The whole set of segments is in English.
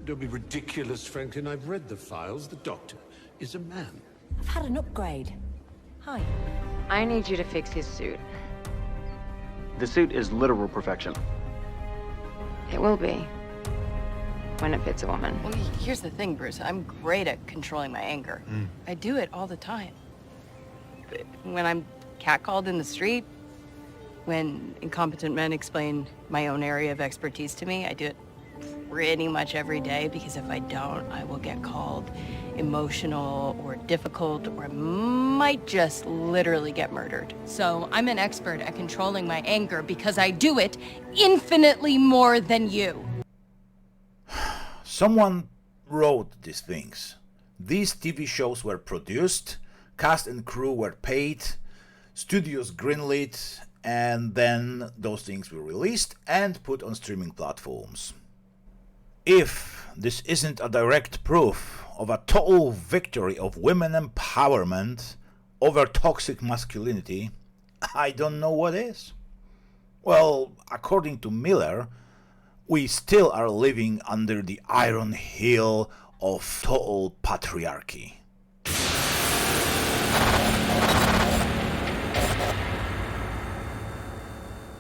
Don't be ridiculous, Franklin. I've read the files. The doctor is a man. I've had an upgrade. Hi. I need you to fix his suit. The suit is literal perfection. It will be. When it fits a woman. Well, here's the thing, Bruce. I'm great at controlling my anger. I do it all the time. But when I'm catcalled in the street, when incompetent men explain my own area of expertise to me, I do it pretty much every day, because if I don't, I will get called emotional or difficult, or I might just literally get murdered. So I'm an expert at controlling my anger because I do it infinitely more than you. Someone wrote these things. These TV shows were produced, cast and crew were paid, studios greenlit, and then those things were released and put on streaming platforms. If this isn't a direct proof of a total victory of women empowerment over toxic masculinity, I don't know what is. Well, according to Miller, we still are living under the iron heel of total patriarchy.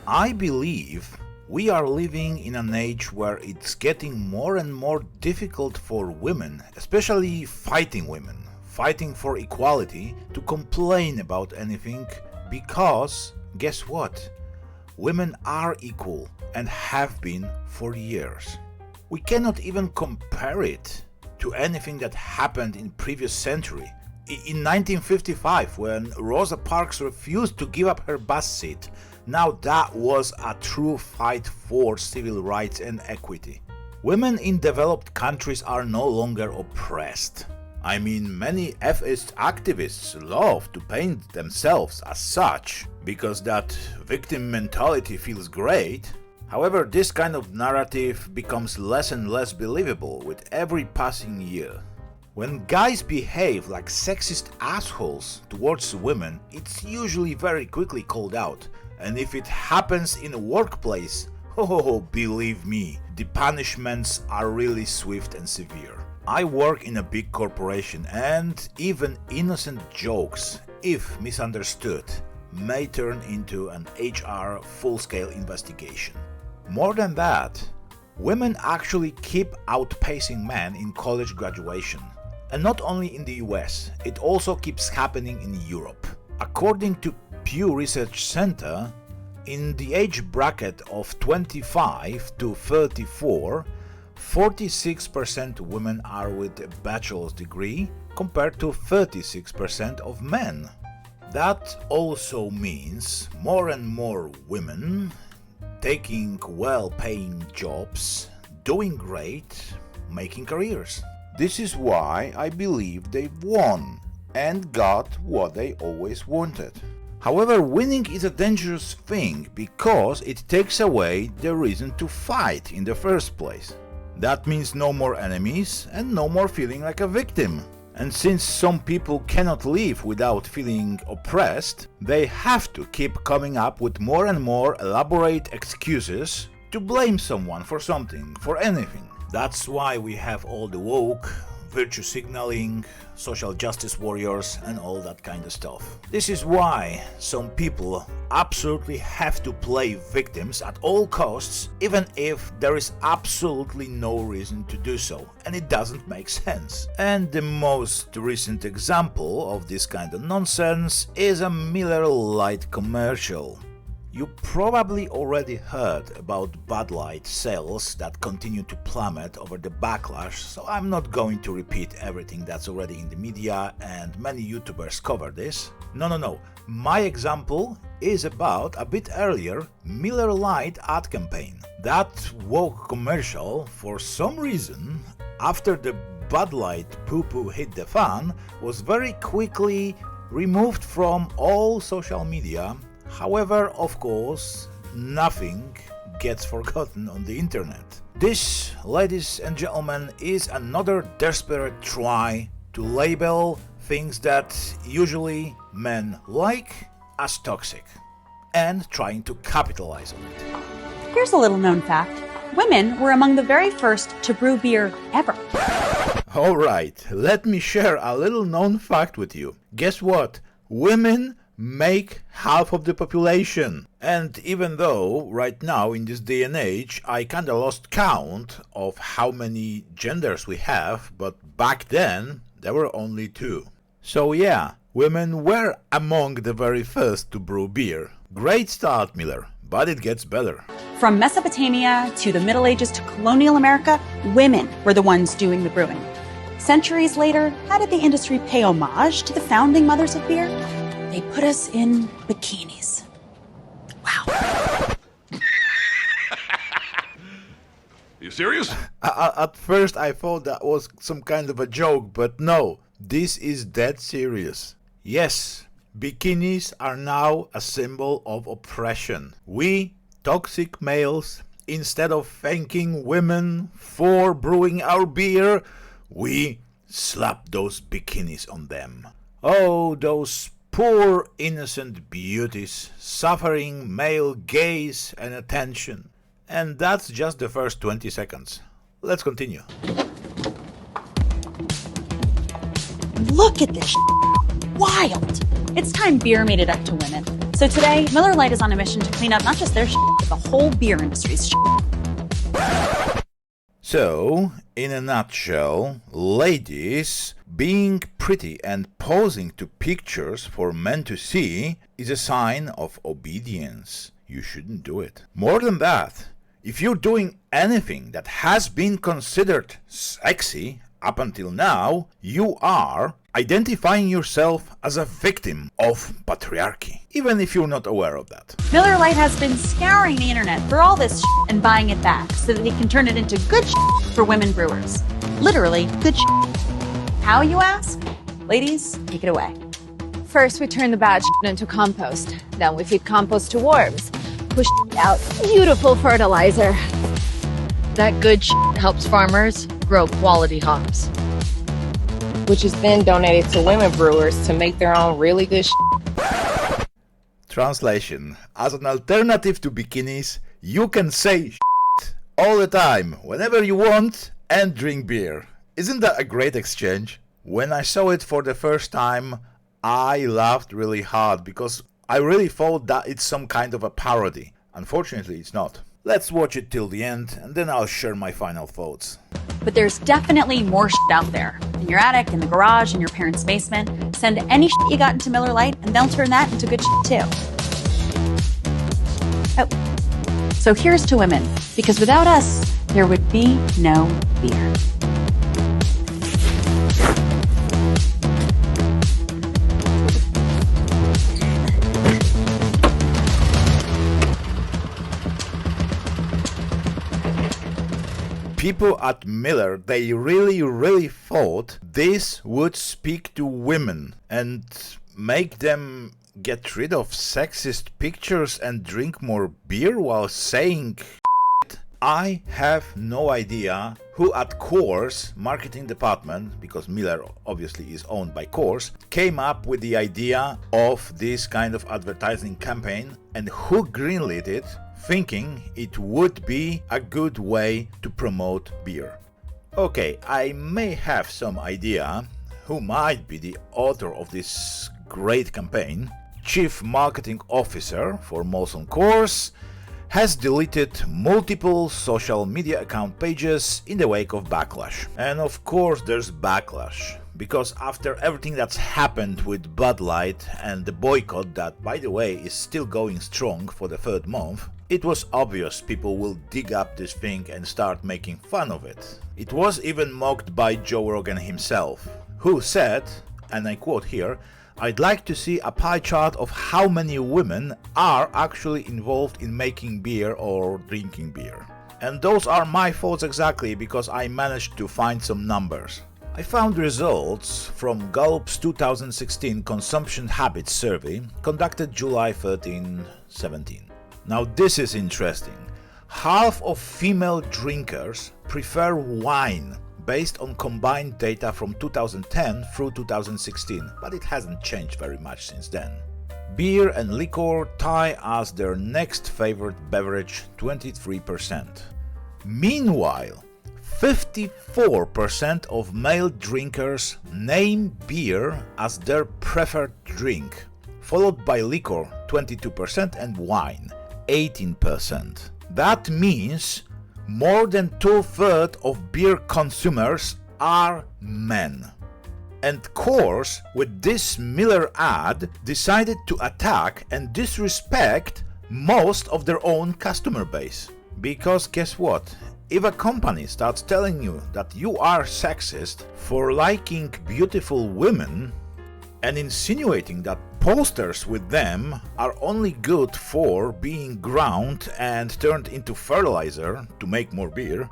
I believe we are living in an age where it's getting more and more difficult for women, especially fighting women, fighting for equality, to complain about anything, because, guess what? Women are equal and have been for years. We cannot even compare it to anything that happened in previous century. In 1955, when Rosa Parks refused to give up her bus seat, now that was a true fight for civil rights and equity. Women in developed countries are no longer oppressed. I mean, many F-ist activists love to paint themselves as such, because that victim mentality feels great. However, this kind of narrative becomes less and less believable with every passing year. When guys behave like sexist assholes towards women, it's usually very quickly called out. And if it happens in a workplace, oh, believe me, the punishments are really swift and severe. I work in a big corporation, and even innocent jokes, if misunderstood, may turn into an HR full-scale investigation. More than that, women actually keep outpacing men in college graduation. And not only in the US, it also keeps happening in Europe. According to Pew Research Center, in the age bracket of 25 to 34, 46% women are with a bachelor's degree compared to 36% of men. That also means more and more women taking well-paying jobs, doing great, making careers. This is why I believe they've won and got what they always wanted. However, winning is a dangerous thing because it takes away the reason to fight in the first place. That means no more enemies and no more feeling like a victim. And since some people cannot live without feeling oppressed, they have to keep coming up with more and more elaborate excuses to blame someone for something, for anything. That's why we have all the woke, virtue signaling, social justice warriors, and all that kind of stuff. This is why some people absolutely have to play victims at all costs, even if there is absolutely no reason to do so, and it doesn't make sense. And the most recent example of this kind of nonsense is a Miller Lite commercial. You probably already heard about Bud Lite sales that continue to plummet over the backlash, so I'm not going to repeat everything that's already in the media, and many YouTubers cover this. No. My example is about a bit earlier Miller Lite Ad Campaign. That woke commercial, for some reason, after the Bud Light poo-poo hit the fan, was very quickly removed from all social media. However, of course, nothing gets forgotten on the internet. This, ladies and gentlemen, is another desperate try to label things that usually men like as toxic and trying to capitalize on it. Here's a little known fact. women were among the very first to brew beer ever. Alright, let me share a little known fact with you. Guess what? Women make half of the population. And even though right now in this day and age I kinda lost count of how many genders we have, but back then there were only 2. So yeah, women were among the very first to brew beer. Great start, Miller, but it gets better. From Mesopotamia to the Middle Ages to colonial America, women were the ones doing the brewing. Centuries later, how did the industry pay homage to the founding mothers of beer? They put us in bikinis. Wow. You serious? At first I thought that was some kind of a joke, but no, this is dead serious. Yes, bikinis are now a symbol of oppression. We, toxic males, instead of thanking women for brewing our beer, we slap those bikinis on them. Oh, those poor innocent beauties suffering male gaze and attention. And that's just the first 20 seconds. Let's continue. Look at this wild. It's time beer made it up to women. So today, Miller Lite is on a mission to clean up not just their but the whole beer industry's So, in a nutshell, ladies being pretty and posing to pictures for men to see is a sign of obedience. You shouldn't do it. More than that, if you're doing anything that has been considered sexy up until now, you are identifying yourself as a victim of patriarchy, even if you're not aware of that. Miller Lite has been scouring the internet for all this and buying it back so that they can turn it into good for women brewers. Literally, good How, you ask? Ladies, take it away. First, we turn the bad into compost. Then we feed compost to worms. Push out beautiful fertilizer. That good helps farmers grow quality hops, which is then donated to women brewers to make their own really good Translation. As an alternative to bikinis, you can say all the time, whenever you want, and drink beer. Isn't that a great exchange? When I saw it for the first time, I laughed really hard because I really thought that it's some kind of a parody. Unfortunately, it's not. Let's watch it till the end, and then I'll share my final thoughts. But there's definitely more out there. In your attic, in the garage, in your parents' basement. Send any you got into Miller Lite, and they'll turn that into good too. Oh, so here's to women, because without us, there would be no beer. People at Miller, they really thought this would speak to women and make them get rid of sexist pictures and drink more beer while saying shit. I have no idea who at Coors marketing department, because Miller obviously is owned by Coors, came up with the idea of this kind of advertising campaign and who greenlit it, thinking it would be a good way to promote beer. Okay, I may have some idea who might be the author of this great campaign. Chief Marketing Officer for Molson Coors has deleted multiple social media account pages in the wake of backlash. And of course there's backlash, because after everything that's happened with Bud Lite and the boycott that, by the way, is still going strong for the third month, it was obvious people will dig up this thing and start making fun of it. It was even mocked by Joe Rogan himself, who said, and I quote here, "I'd like to see a pie chart of how many women are actually involved in making beer or drinking beer." And those are my thoughts exactly, because I managed to find some numbers. I found results from Gallup's 2016 Consumption Habits Survey, conducted July 13-17. Now this is interesting. Half of female drinkers prefer wine, based on combined data from 2010 through 2016, but it hasn't changed very much since then. Beer and liquor tie as their next favorite beverage, 23%. Meanwhile, 54% of male drinkers name beer as their preferred drink, followed by liquor 22% and wine 18%. That means more than 2/3 of beer consumers are men. And Coors, with this Miller ad, decided to attack and disrespect most of their own customer base. Because guess what? If a company starts telling you that you are sexist for liking beautiful women and insinuating that posters with them are only good for being ground and turned into fertilizer to make more beer,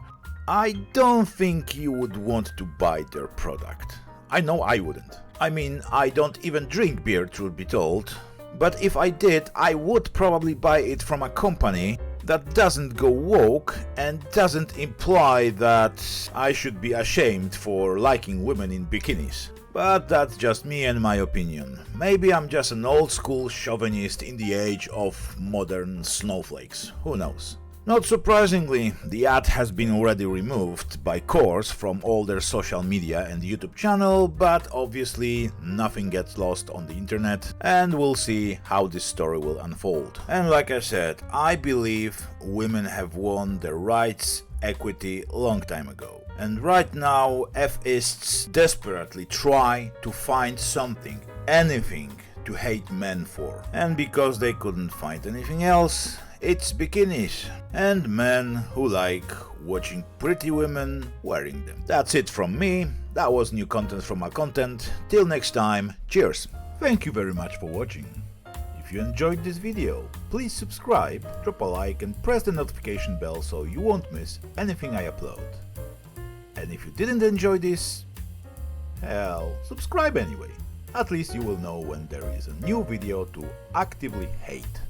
I don't think you would want to buy their product. I know I wouldn't. I mean, I don't even drink beer, truth be told, but if I did, I would probably buy it from a company that doesn't go woke and doesn't imply that I should be ashamed for liking women in bikinis. But that's just me and my opinion. Maybe I'm just an old school chauvinist in the age of modern snowflakes. Who knows? Not surprisingly, the ad has been already removed by Coors from all their social media and YouTube channel, but obviously nothing gets lost on the internet, and we'll see how this story will unfold. And like I said, I believe women have won their rights, equity long time ago. And right now, F-ists desperately try to find something, anything to hate men for. And because they couldn't find anything else, it's bikinis and men who like watching pretty women wearing them. That's it from me. That was new content from my content. Till next time, cheers. Thank you very much for watching. If you enjoyed this video, please subscribe, drop a like and press the notification bell so you won't miss anything I upload. And if you didn't enjoy this, hell, subscribe anyway. At least you will know when there is a new video to actively hate.